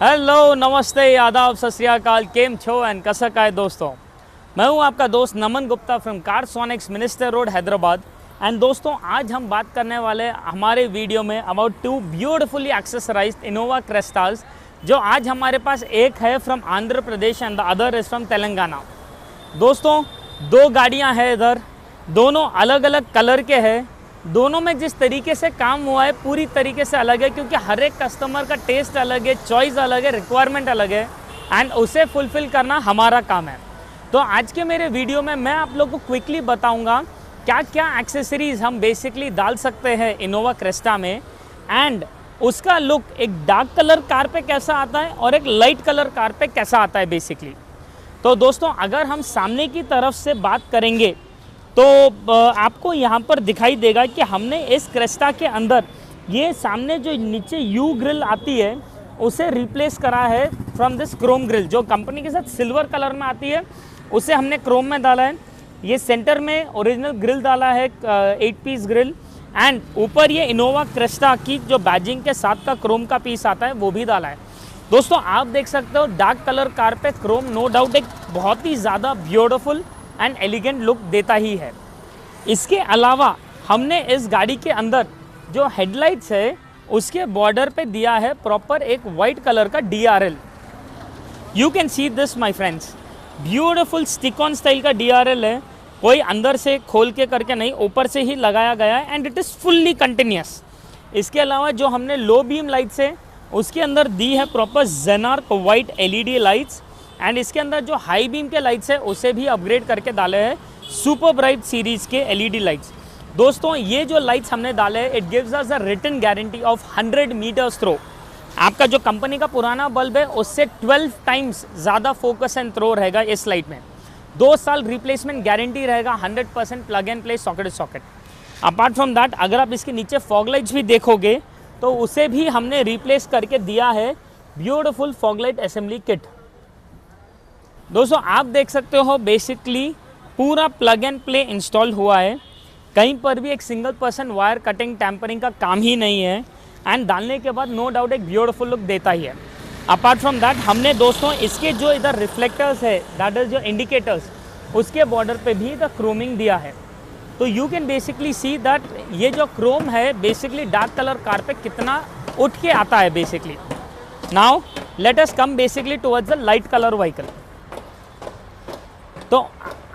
Hello, नमस्ते, आदाब, सत श्री अकाल, केम छो एंड कैसा का है दोस्तों। मैं हूं आपका दोस्त Naman Gupta from Carsonics, Minister Road, Hyderabad. And दोस्तों, आज हम बात करने वाले हमारे वीडियो में about two beautifully accessorised Innova Crystas, जो आज हमारे पास एक है from Andhra Pradesh and the other is from Telangana. दोस्तों, दो गाड़ियां हैं इधर, दोनों अलग अलग कलर के हैं। दोनों में जिस तरीके से काम हुआ है पूरी तरीके से अलग है, क्योंकि हर एक कस्टमर का टेस्ट अलग है, चॉइस अलग है, रिक्वायरमेंट अलग है एंड उसे फुलफ़िल करना हमारा काम है। तो आज के मेरे वीडियो में मैं आप लोग को क्विकली बताऊंगा क्या क्या एक्सेसरीज़ हम बेसिकली डाल सकते हैं इनोवा क्रेस्टा में, एंड उसका लुक एक डार्क कलर कार पे कैसा आता है और एक लाइट कलर कार पे कैसा आता है बेसिकली। तो दोस्तों, अगर हम सामने की तरफ से बात करेंगे तो आपको यहाँ पर दिखाई देगा कि हमने इस क्रेस्टा के अंदर ये सामने जो नीचे यू ग्रिल आती है उसे रिप्लेस करा है फ्रॉम दिस क्रोम ग्रिल, जो कंपनी के साथ सिल्वर कलर में आती है उसे हमने क्रोम में डाला है। ये सेंटर में ओरिजिनल ग्रिल डाला है, 8 पीस ग्रिल, एंड ऊपर ये इनोवा क्रेस्टा की जो बैजिंग के साथ का क्रोम का पीस आता है वो भी डाला है। दोस्तों, आप देख सकते हो डार्क कलर कार पे क्रोम नो डाउट एक बहुत ही ज़्यादा ब्यूटीफुल एंड एलिगेंट लुक देता ही है। इसके अलावा हमने इस गाड़ी के अंदर जो हेडलाइट्स है उसके बॉर्डर पे दिया है प्रॉपर एक वाइट कलर का DRL। You can see this my friends, beautiful stick on style का DRL है, कोई अंदर से खोल के करके नहीं, ऊपर से ही लगाया गया है and it is fully continuous. इसके अलावा जो हमने लो बीम लाइट्स है उसके अंदर दी है प्रॉपर जेनार्क वाइट LED लाइट्स, एंड इसके अंदर जो हाई बीम के लाइट्स है उसे भी अपग्रेड करके डाले हैं सुपर ब्राइट सीरीज़ के LED लाइट्स। दोस्तों, ये जो लाइट्स हमने डाले हैं it gives us a written guarantee of 100 metres throw. आपका जो कंपनी का पुराना बल्ब है उससे 12 टाइम्स ज़्यादा फोकस एंड थ्रो रहेगा इस लाइट में। 2 साल रिप्लेसमेंट गारंटी रहेगा, 100% plug and play socket socket. Apart from that, अगर आप इसके नीचे फॉग लाइट्स भी देखोगे तो उसे भी हमने रिप्लेस करके दिया है beautiful fog light assembly kit. दोस्तों, आप देख सकते हो बेसिकली पूरा प्लग एंड प्ले इंस्टॉल हुआ है, कहीं पर भी एक single person wire cutting tampering का काम ही नहीं है, एंड डालने के बाद नो डाउट एक ब्यूटीफुल लुक देता ही है। अपार्ट फ्रॉम दैट, हमने दोस्तों इसके जो इधर रिफ्लेक्टर्स है, दैट इज जो इंडिकेटर्स, उसके बॉर्डर पे भी द क्रोमिंग दिया है। तो you can basically see that ये जो क्रोम है बेसिकली डार्क कलर कार पे कितना उठ के आता है basically. Now let us come basically towards the light colour vehicle. तो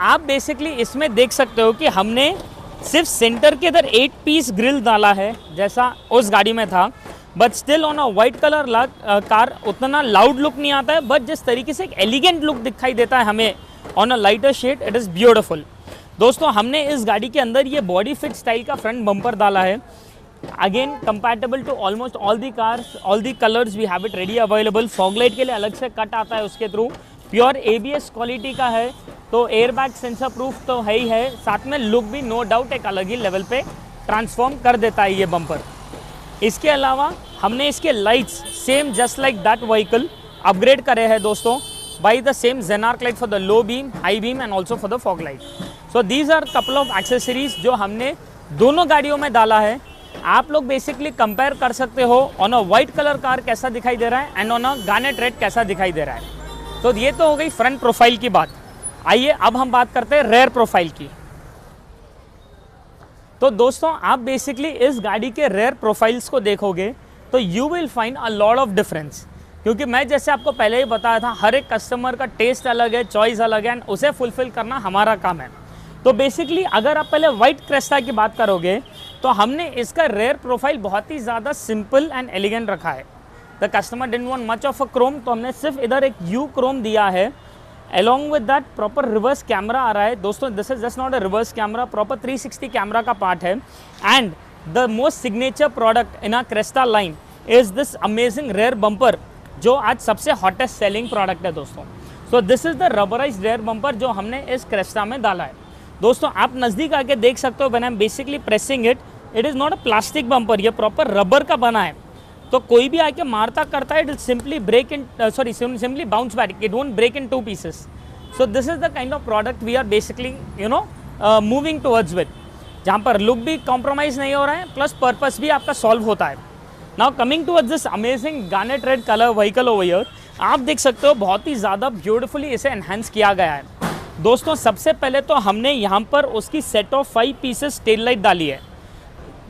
आप बेसिकली इसमें देख सकते हो कि हमने सिर्फ सेंटर के इधर 8 पीस ग्रिल डाला है जैसा उस गाड़ी में था, but still on a white colour car उतना लाउड लुक नहीं आता है, बट जिस तरीके से एक एलिगेंट लुक दिखाई देता है हमें on a lighter shade, it is beautiful. दोस्तों, हमने इस गाड़ी के अंदर ये बॉडी फिट स्टाइल का फ्रंट बम्पर डाला है, again compatible to almost all the cars, all the colours we have it ready available. Fog light के लिए अलग से कट आता है उसके थ्रू, प्योर ABS क्वालिटी का है, तो एयरबैग सेंसर प्रूफ तो है ही है, साथ में लुक भी नो डाउट एक अलग ही लेवल पे ट्रांसफॉर्म कर देता है ये बम्पर। इसके अलावा हमने इसके lights same just like that vehicle upgrade करे हैं दोस्तों, बाई द सेम जेनार्क light for the low beam, high beam and also for the fog light. So these are couple of accessories जो हमने दोनों गाड़ियों में डाला है। आप लोग बेसिकली कंपेयर कर सकते हो on a white colour car कैसा दिखाई दे रहा है and on a garnet red कैसा दिखाई दे रहा है। तो ये तो हो गई फ्रंट प्रोफाइल की बात। आइए अब हम बात करते हैं रेयर प्रोफाइल की। तो दोस्तों, आप बेसिकली इस गाड़ी के रेयर प्रोफाइल्स को देखोगे तो you will find a lot of difference, क्योंकि मैं जैसे आपको पहले ही बताया था हर एक कस्टमर का टेस्ट अलग है, चॉइस अलग है, एंड उसे फुलफिल करना हमारा काम है। तो बेसिकली अगर आप पहले वाइट क्रेस्टा की बात करोगे तो हमने इसका रेयर प्रोफाइल बहुत ही ज़्यादा सिंपल एंड एलिगेंट रखा है। The customer didn't want much of a chrome, तो हमने सिर्फ इधर एक यू क्रोम दिया है। Along with that proper reverse camera आ रहा है। दोस्तों, this is just not a reverse camera, proper 360 camera का पार्ट है, and the most signature product in a Crysta line is this amazing rear bumper, जो आज सबसे हॉटेस्ट सेलिंग प्रोडक्ट है दोस्तों। So this is the rubberised rare bumper जो हमने इस क्रेस्टा में डाला है। दोस्तों, आप नज़दीक आके देख सकते हो, when I am basically pressing it, it is not a plastic bumper, ये प्रॉपर रबर का बना है। तो कोई भी आके मारता करता है, it will simply break in simply bounce back, it won't break in 2 pieces. So this is the kind of product we are basically moving towards with, जहाँ पर लुक भी कॉम्प्रोमाइज़ नहीं हो रहा है, प्लस पर्पस भी आपका सॉल्व होता है। Now coming to this amazing garnet red colour vehicle over here, आप देख सकते हो बहुत ही ज़्यादा ब्यूटीफुली इसे एनहांस किया गया है। दोस्तों सबसे पहले तो हमने यहाँ पर उसकी set of 5 pieces tail light डाली है।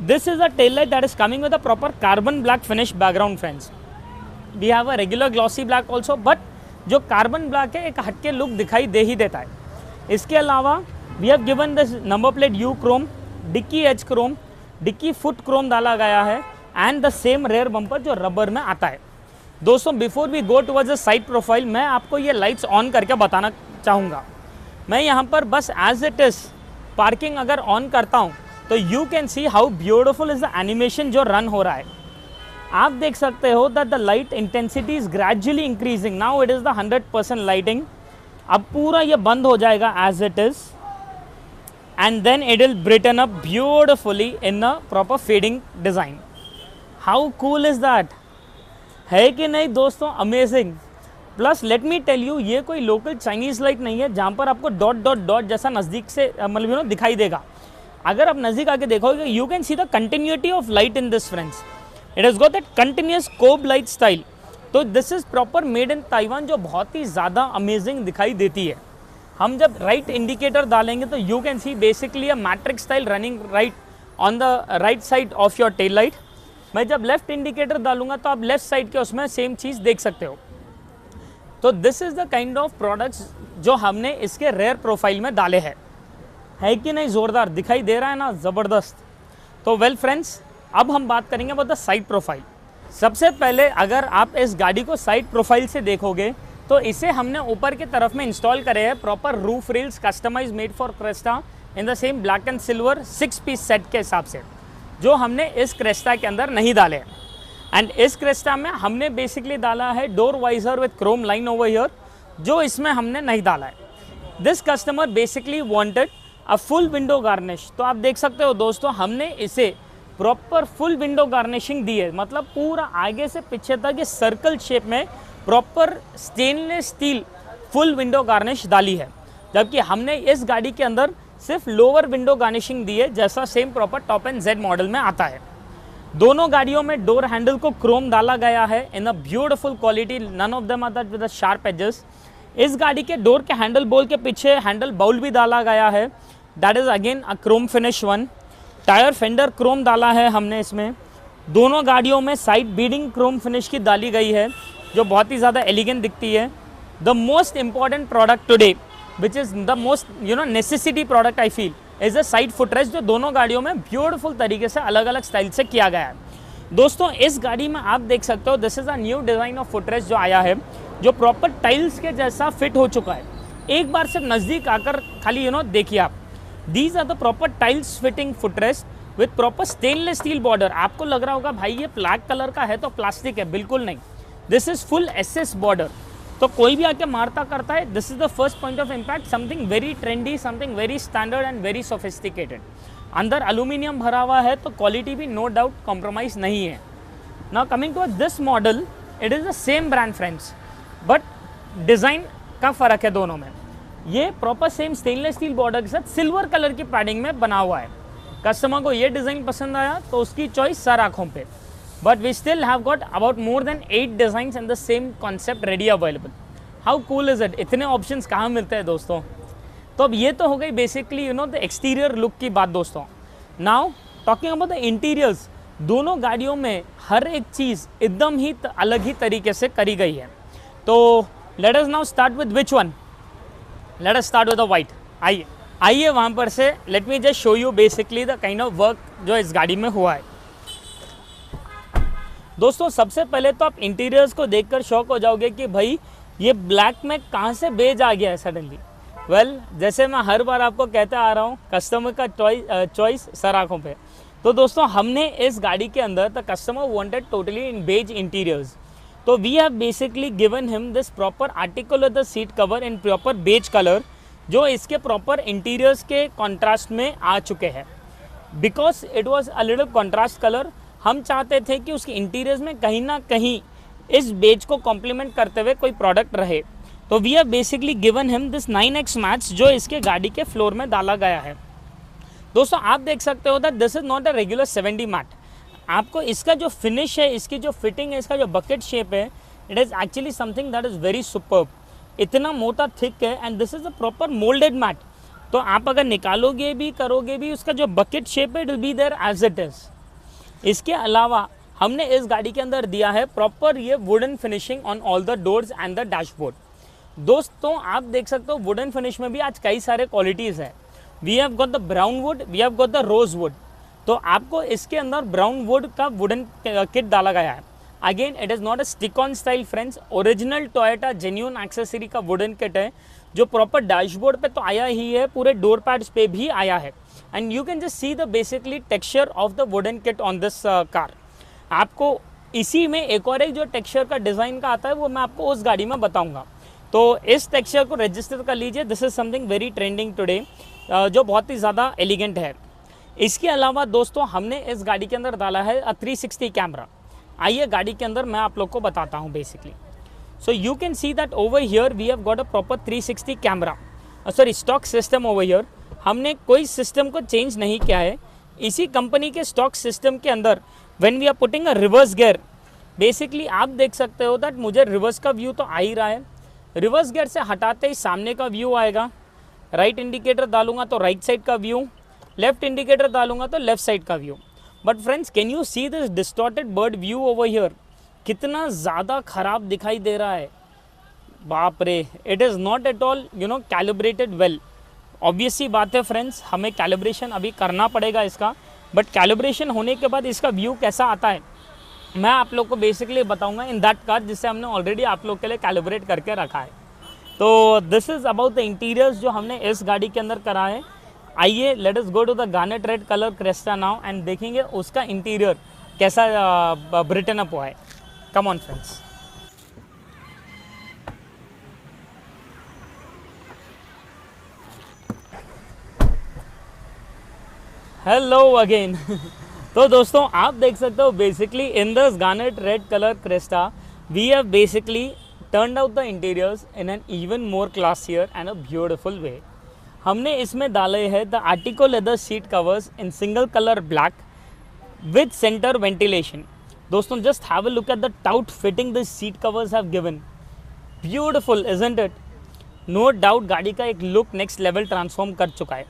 This is a tail light that is coming with a proper carbon black finish background friends. We have a regular glossy black also, but जो कार्बन ब्लैक है एक हटके look दिखाई दे ही देता है। इसके अलावा we have given this number plate you chrome, डिक्की एच क्रोम, डिक्की फुट क्रोम डाला गया है and the same rear bumper जो रबर में आता है। दोस्तों before we go towards the side profile, मैं आपको ये लाइट्स ऑन करके बताना चाहूँगा। मैं यहाँ पर बस एज इट इज़ पार्किंग अगर ऑन करता हूँ तो you can see how beautiful is the animation जो रन हो रहा है। आप देख सकते हो that the light intensity is gradually increasing. Now it is the 100% lighting. अब पूरा ये बंद हो जाएगा as it is and then it will brighten up beautifully in a proper fading design. How cool is that, है कि नहीं दोस्तों? Amazing. Plus let me tell you, ये कोई लोकल चाइनीज़ लाइट नहीं है जहाँ पर आपको डॉट डॉट डॉट जैसा नज़दीक से मतलब दिखाई देगा। अगर आप नज़दीक आके देखोगे you can see the continuity of light in this friends. It has got that continuous COB light style. तो this is proper made in Taiwan, जो बहुत ही ज़्यादा अमेजिंग दिखाई देती है। हम जब राइट इंडिकेटर डालेंगे तो you can see basically a matric style running right on the right side of your tail light. मैं जब लेफ्ट इंडिकेटर डालूंगा तो आप लेफ्ट साइड के उसमें सेम चीज़ देख सकते हो। तो this is the kind of products जो हमने इसके रेयर प्रोफाइल में डाले हैं। है कि नहीं? ज़ोरदार दिखाई दे रहा है ना, ज़बरदस्त। तो वेल फ्रेंड्स, अब हम बात करेंगे अबाउट द साइड प्रोफाइल। सबसे पहले अगर आप इस गाड़ी को साइड प्रोफाइल से देखोगे तो इसे हमने ऊपर की तरफ में इंस्टॉल करे हैं proper roof rails customise made for Crysta in the same black and silver 6 piece set के हिसाब से, जो हमने इस क्रेस्टा के अंदर नहीं डाले हैं। एंड इस क्रेस्टा में हमने बेसिकली डाला है door visor with chrome line over here, जो इसमें हमने नहीं डाला है। This customer basically wanted a full window garnish. तो आप देख सकते हो दोस्तों, हमने इसे प्रॉपर फुल विंडो गार्निशिंग दी है, मतलब पूरा आगे से पीछे तक ये सर्कल शेप में proper stainless steel full window garnish डाली है। जबकि हमने इस गाड़ी के अंदर सिर्फ लोअर विंडो गार्निशिंग दी है, जैसा same proper top and Z model में आता है। दोनों गाड़ियों में डोर हैंडल को क्रोम डाला गया है in a beautiful quality, none of them are that with the sharp edges. इस गाड़ी के डोर के हैंडल बोल के पीछे हैंडल बाउल भी डाला गया है, that is again a Chrome finish one. Tyre fender Chrome डाला है हमने इसमें। दोनों गाड़ियों में साइड बीडिंग क्रोम फिनिश की डाली गई है, जो बहुत ही ज़्यादा एलिगेंट दिखती है। The most important product today which is the most necessity product I feel is a side footrest, जो दोनों गाड़ियों में ब्यूटीफुल तरीके से अलग अलग स्टाइल से किया गया है। दोस्तों इस गाड़ी में आप देख सकते हो this is a new design of footrest जो आया है, जो प्रॉपर टाइल्स के जैसा फिट हो चुका है। एक बार सिर्फ नज़दीक आकर खाली देखिए आप, these are the proper tiles fitting footrest with proper stainless steel border. आपको लग रहा होगा भाई ये ब्लैक कलर का है तो प्लास्टिक है, बिल्कुल नहीं, this is full SS border. तो कोई भी आके मारता करता है, this is the first point of impact, something very trendy, something very standard and very sophisticated. अंदर एल्यूमिनियम भरा हुआ है तो क्वालिटी भी नो डाउट कॉम्प्रोमाइज नहीं है। Now coming to this model, it is the same brand friends, but design का फ़र्क है दोनों में। ये proper same stainless steel border के साथ सिल्वर कलर की पैडिंग में बना हुआ है। कस्टमर को ये डिज़ाइन पसंद आया तो उसकी चॉइस सर आँखों पे। But we still have got about more than 8 designs and the same concept ready available. How cool is it? इतने options कहाँ मिलते हैं दोस्तों? तो अब ये तो हो गई basically the exterior look की बात दोस्तों। Now talking about the interiors, दोनों गाड़ियों में हर एक चीज़ एकदम ही अलग ही तरीके से करी गई है। तो let us now start with which one? Let us start with the white. आइए वहाँ पर से let me just show you basically the kind of work जो इस गाड़ी में हुआ है। दोस्तों सबसे पहले तो आप इंटीरियर्स को देखकर शॉक हो जाओगे कि भाई ये ब्लैक में कहाँ से बेज आ गया है सडनली। वेल जैसे मैं हर बार आपको कहते आ रहा हूँ, कस्टमर का चॉइस सर आँखों पे। तो दोस्तों हमने इस गाड़ी के अंदर the customer wanted totally in beige interiors, तो we have basically given him this proper article of the seat cover in proper beige colour, जो इसके प्रॉपर इंटीरियर्स के कॉन्ट्रास्ट में आ चुके हैं। Because it was a little contrast colour, हम चाहते थे कि उसके इंटीरियर्स में कहीं ना कहीं इस बेज को कॉम्प्लीमेंट करते हुए कोई प्रोडक्ट रहे। तो we have basically given him this 9X match, जो इसके गाड़ी के फ्लोर में डाला गया है। दोस्तों आप देख सकते हो that this is not a regular 70 mat. आपको इसका जो फिनिश है, इसकी जो फिटिंग है, इसका जो बकेट शेप है, it is actually something that is very superb. इतना मोटा थिक है and this is a proper moulded mat. तो आप अगर निकालोगे भी करोगे भी, उसका जो बकेट शेप है it will be there as it is. इसके अलावा हमने इस गाड़ी के अंदर दिया है प्रॉपर ये wooden finishing on all the doors and the dashboard. दोस्तों आप देख सकते हो वुडन फिनिश में भी आज कई सारे क्वालिटीज़ है। We have got the brown wood, we have got the rose wood. तो आपको इसके अंदर ब्राउन वुड का वुडन किट डाला गया है। Again it is not a stick on style friends, original Toyota genuine accessory का वुडन किट है जो प्रॉपर डैशबोर्ड पे तो आया ही है, पूरे डोर पैड्स पे भी आया है। And you can just see the basically texture of the wooden kit on this car. आपको इसी में एक और एक जो टेक्सचर का डिज़ाइन का आता है वो मैं आपको उस गाड़ी में बताऊंगा। तो इस टेक्सचर को रजिस्टर कर लीजिए, this is something very trending today, जो बहुत ही ज़्यादा एलिगेंट है। इसके अलावा दोस्तों हमने इस गाड़ी के अंदर डाला है 360 कैमरा। आइए गाड़ी के अंदर मैं आप लोग को बताता हूँ basically. So you can see that over here we have got a proper 360 camera, sorry stock system over here. हमने कोई सिस्टम को चेंज नहीं किया है। इसी कंपनी के स्टॉक सिस्टम के अंदर when we are putting a reverse gear, basically आप देख सकते हो दैट मुझे रिवर्स का व्यू तो आ ही रहा है। रिवर्स गियर से हटाते ही सामने का व्यू आएगा, राइट इंडिकेटर डालूंगा तो राइट साइड का व्यू, लेफ्ट इंडिकेटर डालूंगा तो लेफ्ट साइड का view. But friends can you see this distorted bird view over here, कितना ज़्यादा ख़राब दिखाई दे रहा है, बाप रे। It is not at all calibrated well. Obvious सी बात है फ्रेंड्स, हमें कैलिब्रेशन अभी करना पड़ेगा इसका, बट कैलिब्रेशन होने के बाद इसका व्यू कैसा आता है मैं आप लोग को बेसिकली बताऊंगा इन दैट कार, जिससे हमने ऑलरेडी आप लोग के लिए कैलिब्रेट करके रखा है। तो this is about the interiors जो हमने इस गाड़ी के अंदर करा है। आइए let us go to the garnet red colour Crysta now and देखेंगे उसका इंटीरियर कैसा ब्रिटन अप हुआ है। Come on friends. Hello again. तो दोस्तों आप देख सकते हो basically in this garnet red colour Crysta we have basically turned out the interiors in an even more classier and a beautiful way. हमने इसमें डाले हैं the Artico leather seat covers in single colour black with centre ventilation. दोस्तों just have a look at the taut fitting this seat covers have given, beautiful isn't it. No doubt गाड़ी का एक look next level transform कर चुका है।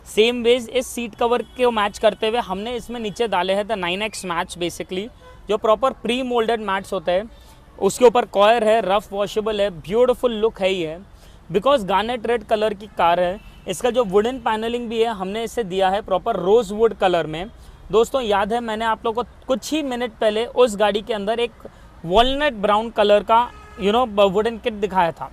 Same veg इस seat cover को match करते हुए हमने इसमें नीचे डाले हैं द 9X मैच, बेसिकली जो प्रॉपर प्री मोल्डेड मैट्स होते हैं। उसके ऊपर कॉयर है, रफ वॉशेबल है, ब्यूटीफुल लुक है ही है। बिकॉज गार्नेट रेड कलर की कार है, इसका जो वुडन पैनलिंग भी है हमने इसे दिया है प्रॉपर रोज वुड कलर में। दोस्तों याद है मैंने आप लोगों को कुछ ही मिनट पहले उस गाड़ी के अंदर एक वॉलनट ब्राउन कलर का वुडन किट दिखाया था।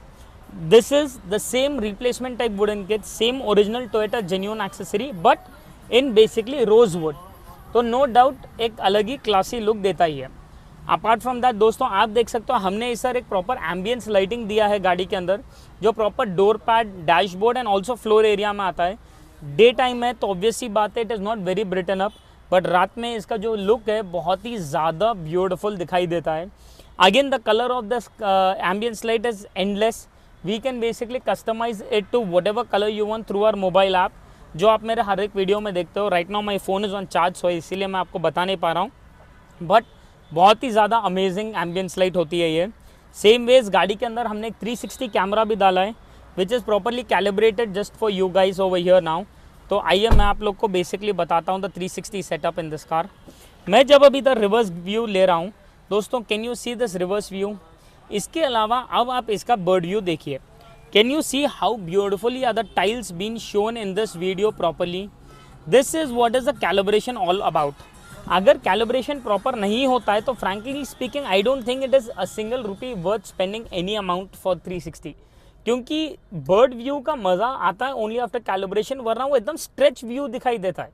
This is the same replacement type wooden kit, same original Toyota genuine accessory, but in basically rosewood। तो no doubt एक अलग ही क्लासी लुक देता ही है। अपार्ट फ्रॉम दैट दोस्तों आप देख सकते हो हमने इस सर एक प्रॉपर एम्बियंस लाइटिंग दिया है गाड़ी के अंदर, जो proper door pad, dashboard and also floor area में आता है। डे टाइम है तो ऑब्वियस सी बात है it is not very Britain up, but रात में इसका जो लुक है बहुत ही ज़्यादा ब्यूटिफुल दिखाई देता है। Again the colour of the ambience light is endless. We can basically customise it to whatever colour you want through our mobile app, जो आप मेरे हर एक वीडियो में देखते हो। Right now my phone is on charge, so इसीलिए मैं आपको बता नहीं पा रहा हूँ, बट बहुत ही ज़्यादा अमेजिंग एम्बियंस लाइट होती है ये। सेम वेज गाड़ी के अंदर हमने एक 360 कैमरा भी डाला है which is properly calibrated just for you guys over here now. तो आइए मैं आप लोग को बेसिकली बताता हूँ the 360 setup in this car. मैं जब अभी द रिवर्स व्यू ले रहा हूँ दोस्तों, can you see this reverse view. इसके अलावा अब आप इसका बर्ड व्यू देखिए। Can you see how beautifully are the tiles been shown in this video properly. This is what is the calibration all about. अगर कैलिब्रेशन प्रॉपर नहीं होता है तो frankly speaking I don't think it is a single rupee worth spending any amount for 360, क्योंकि bird view का मज़ा आता है ओनली आफ्टर कैलिब्रेशन, वरना वो एकदम स्ट्रेच व्यू दिखाई देता है।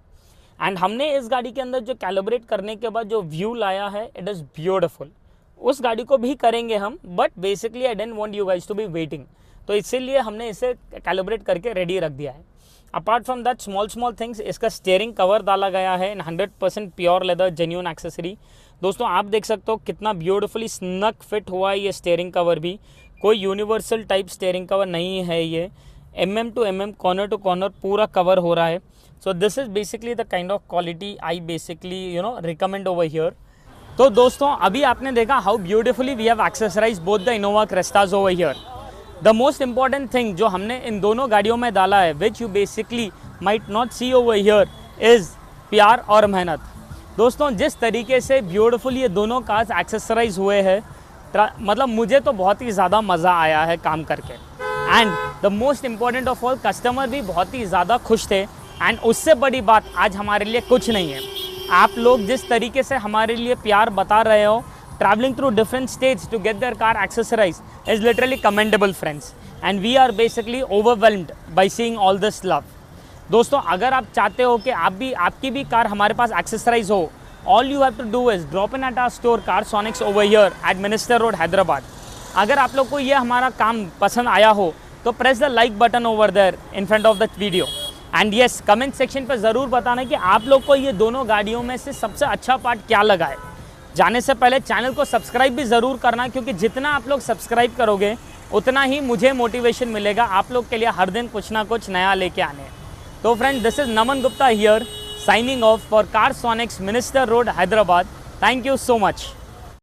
एंड हमने इस गाड़ी के अंदर जो कैलिब्रेट करने के बाद जो व्यू लाया है इट इज़ ब्यूटिफुल। उस गाड़ी को भी करेंगे हम, but basically I don't want you guys to be waiting, तो इसीलिए हमने इसे कैलिब्रेट करके रेडी रख दिया है। Apart from that small things, इसका स्टीयरिंग कवर डाला गया है इन 100% प्योर लेदर जेन्युइन एक्सेसरी। दोस्तों आप देख सकते हो कितना ब्यूटीफुली स्नक फिट हुआ है ये स्टीयरिंग कवर भी, कोई यूनिवर्सल टाइप स्टीयरिंग कवर नहीं है ये। mm to mm, corner to corner पूरा कवर हो रहा है. So this is basically the kind of quality I basically recommend over here. तो दोस्तों अभी आपने देखा how beautifully we have accessorise both the Innova Crystas over here. The most important thing जो हमने इन दोनों गाड़ियों में डाला है, which you basically might not see over here, is प्यार और मेहनत. दोस्तों जिस तरीके से ब्यूटीफुल ये दोनों कार्स एक्सेसराइज हुए हैं, मतलब मुझे तो बहुत ही ज़्यादा मज़ा आया है काम करके. And the most important of all, customer भी बहुत ही ज़्यादा खुश थे. एंड उससे बड़ी बात आज हमारे लिए कुछ नहीं है, आप लोग जिस तरीके से हमारे लिए प्यार बता रहे हो, traveling through different states to get their car accessorized is literally commendable, friends, and we are basically overwhelmed by seeing all this love. दोस्तों अगर आप चाहते हो कि आपकी भी कार हमारे पास एक्सेसराइज हो, all you have to do is drop in at our store Carsonics over here at Minister Road, Hyderabad. अगर आप लोग को ये हमारा काम पसंद आया हो तो press the like button over there in front of the video. And yes, comment section पर ज़रूर बताना कि आप लोग को ये दोनों गाड़ियों में से सबसे अच्छा पार्ट क्या लगा है. जाने से पहले चैनल को सब्सक्राइब भी ज़रूर करना, क्योंकि जितना आप लोग सब्सक्राइब करोगे उतना ही मुझे मोटिवेशन मिलेगा आप लोग के लिए हर दिन कुछ ना कुछ नया लेके आने. तो friend, this is Naman Gupta here, signing off for Carsonics, minister Road, Hyderabad. Thank you so much.